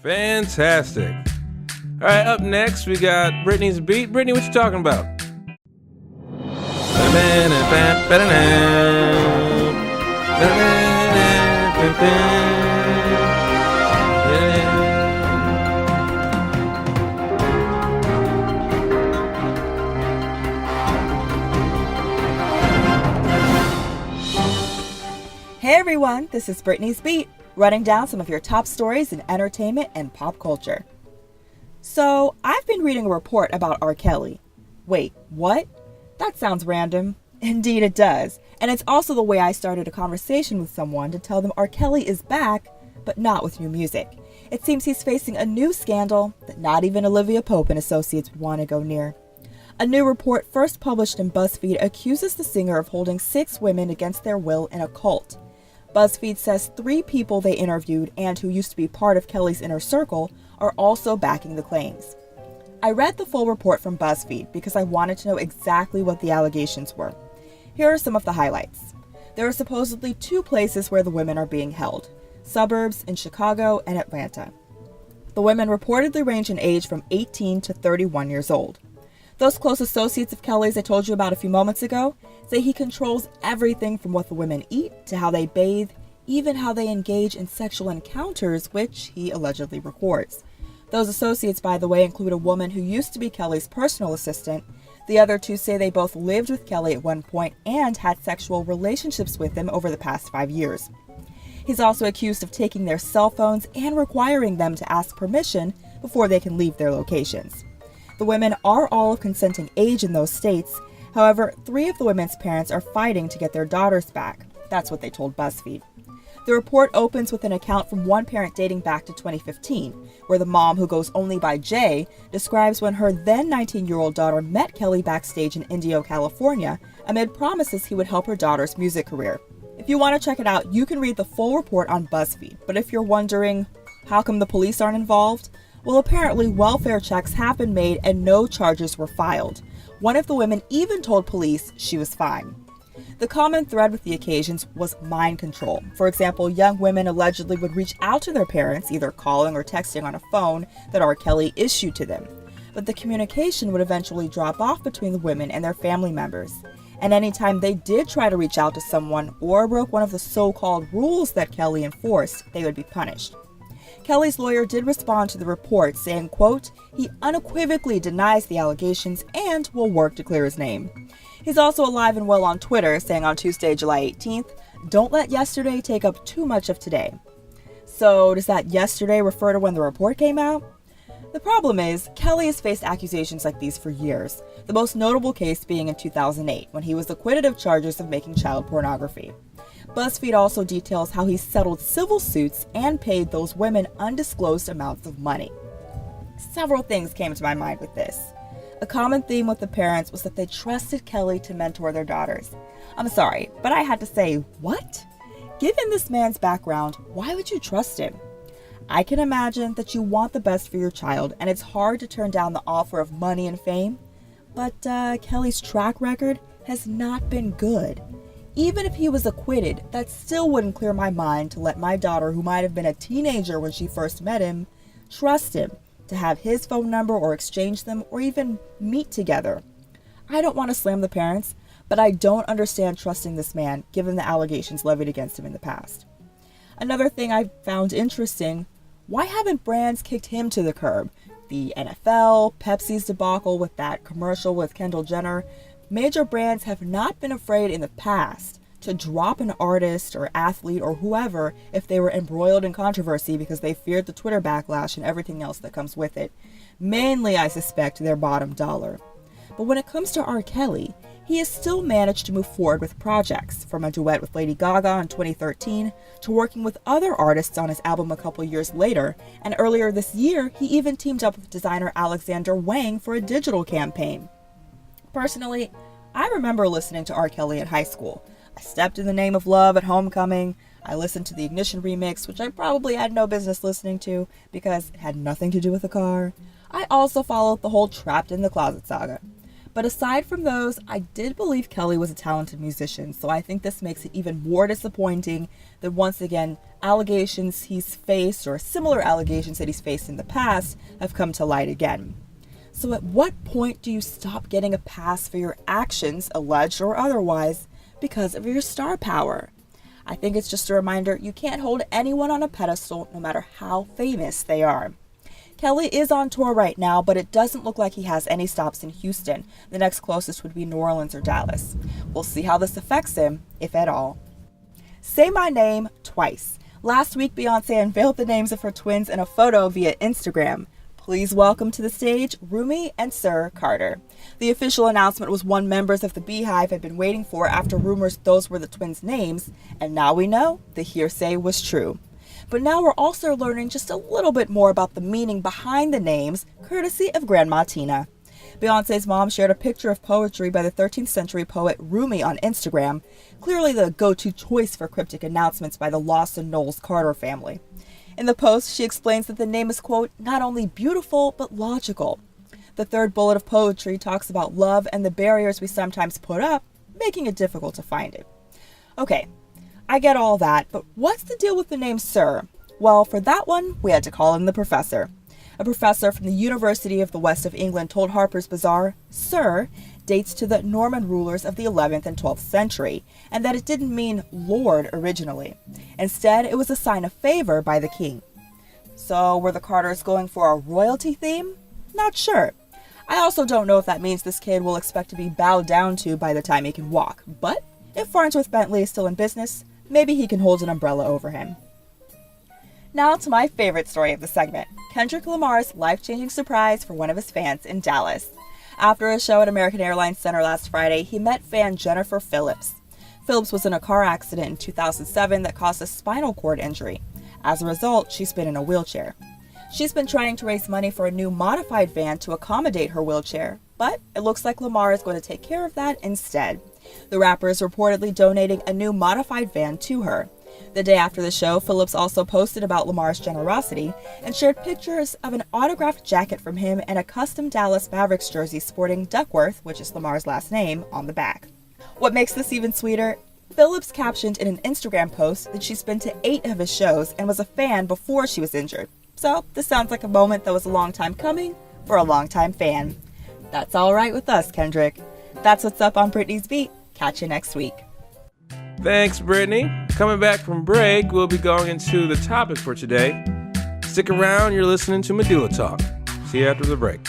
Fantastic. All right, up next, we got Brittaney's Beat. Brittaney, what you talking about? Hey everyone, this is Brittaney's Beat, running down some of your top stories in entertainment and pop culture. So, I've been reading a report about R. Kelly. Wait, what? That sounds random. Indeed it does, and it's also the way I started a conversation with someone to tell them R. Kelly is back, but not with new music. It seems he's facing a new scandal that not even Olivia Pope and Associates would want to go near. A new report first published in BuzzFeed accuses the singer of holding 6 women against their will in a cult. BuzzFeed says 3 people they interviewed and who used to be part of Kelly's inner circle are also backing the claims. I read the full report from BuzzFeed because I wanted to know exactly what the allegations were. Here are some of the highlights. There are supposedly 2 places where the women are being held: suburbs in Chicago and Atlanta. The women reportedly range in age from 18 to 31 years old. Those close associates of Kelly's I told you about a few moments ago say he controls everything from what the women eat to how they bathe, even how they engage in sexual encounters, which he allegedly records. Those associates, by the way, include a woman who used to be Kelly's personal assistant. The other 2 say they both lived with Kelly at one point and had sexual relationships with him over the past 5 years. He's also accused of taking their cell phones and requiring them to ask permission before they can leave their locations. The women are all of consenting age in those states. However, 3 of the women's parents are fighting to get their daughters back. That's what they told BuzzFeed. The report opens with an account from one parent dating back to 2015, where the mom, who goes only by Jay, describes when her then 19-year-old daughter met Kelly backstage in Indio, California, amid promises he would help her daughter's music career. If you want to check it out, you can read the full report on BuzzFeed. But if you're wondering, how come the police aren't involved? Well, apparently welfare checks have been made and no charges were filed. One of the women even told police she was fine. The common thread with the occasions was mind control. For example, young women allegedly would reach out to their parents, either calling or texting on a phone that R. Kelly issued to them. But the communication would eventually drop off between the women and their family members. And anytime they did try to reach out to someone or broke one of the so-called rules that Kelly enforced, they would be punished. Kelly's lawyer did respond to the report, saying, quote, he unequivocally denies the allegations and will work to clear his name. He's also alive and well on Twitter, saying on Tuesday, July 18th, don't let yesterday take up too much of today. So does that yesterday refer to when the report came out? The problem is, Kelly has faced accusations like these for years, the most notable case being in 2008, when he was acquitted of charges of making child pornography. BuzzFeed also details how he settled civil suits and paid those women undisclosed amounts of money. Several things came to my mind with this. A common theme with the parents was that they trusted Kelly to mentor their daughters. I'm sorry, but I had to say, what? Given this man's background, why would you trust him? I can imagine that you want the best for your child, and it's hard to turn down the offer of money and fame, but Kelly's track record has not been good. Even if he was acquitted, that still wouldn't clear my mind to let my daughter, who might have been a teenager when she first met him, trust him to have his phone number or exchange them or even meet together. I don't want to slam the parents, but I don't understand trusting this man given the allegations levied against him in the past. Another thing I found interesting, why haven't brands kicked him to the curb? The NFL, Pepsi's debacle with that commercial with Kendall Jenner. Major brands have not been afraid in the past to drop an artist or athlete or whoever if they were embroiled in controversy because they feared the Twitter backlash and everything else that comes with it. Mainly, I suspect, their bottom dollar. But when it comes to R. Kelly, he has still managed to move forward with projects, from a duet with Lady Gaga in 2013 to working with other artists on his album a couple years later, and earlier this year, he even teamed up with designer Alexander Wang for a digital campaign. Personally, I remember listening to R. Kelly in high school. I stepped in the name of love at homecoming. I listened to the Ignition remix, which I probably had no business listening to because it had nothing to do with the car. I also followed the whole Trapped in the Closet saga. But aside from those, I did believe Kelly was a talented musician, so I think this makes it even more disappointing that once again, allegations he's faced or similar allegations that he's faced in the past have come to light again. So at what point do you stop getting a pass for your actions, alleged or otherwise, because of your star power? I think it's just a reminder you can't hold anyone on a pedestal no matter how famous they are. Kelly is on tour right now, but it doesn't look like he has any stops in Houston. The next closest would be New Orleans or Dallas. We'll see how this affects him, if at all. Say my name twice. Last week, Beyonce unveiled the names of her twins in a photo via Instagram. Please welcome to the stage Rumi and Sir Carter. The official announcement was one members of the Beehive had been waiting for after rumors those were the twins' names, and now we know the hearsay was true. But now we're also learning just a little bit more about the meaning behind the names, courtesy of Grandma Tina. Beyonce's mom shared a picture of poetry by the 13th century poet Rumi on Instagram, clearly the go-to choice for cryptic announcements by the Lawson Knowles Carter family. In the post, she explains that the name is, quote, not only beautiful, but logical. The third bullet of poetry talks about love and the barriers we sometimes put up, making it difficult to find it. Okay, I get all that, but what's the deal with the name Sir? Well, for that one, we had to call in the professor. A professor from the University of the West of England told Harper's Bazaar, Sir dates to the Norman rulers of the 11th and 12th century, and that it didn't mean Lord originally. Instead, it was a sign of favor by the king. So, were the Carters going for a royalty theme? Not sure. I also don't know if that means this kid will expect to be bowed down to by the time he can walk, but if Farnsworth Bentley is still in business, maybe he can hold an umbrella over him. Now to my favorite story of the segment, Kendrick Lamar's life-changing surprise for one of his fans in Dallas. After a show at American Airlines Center last Friday, he met fan Jennifer Phillips. Phillips was in a car accident in 2007 that caused a spinal cord injury. As a result, she's been in a wheelchair. She's been trying to raise money for a new modified van to accommodate her wheelchair, but it looks like Lamar is going to take care of that instead. The rapper is reportedly donating a new modified van to her. The day after the show, Phillips also posted about Lamar's generosity and shared pictures of an autographed jacket from him and a custom Dallas Mavericks jersey sporting Duckworth, which is Lamar's last name, on the back. What makes this even sweeter? Phillips captioned in an Instagram post that she's been to 8 of his shows and was a fan before she was injured. So this sounds like a moment that was a long time coming for a long-time fan. That's all right with us, Kendrick. That's what's up on Britney's Beat. Catch you next week. Thanks, Brittany. Coming back from break, we'll be going into the topic for today. Stick around, you're listening to Medulla Talk. See you after the break.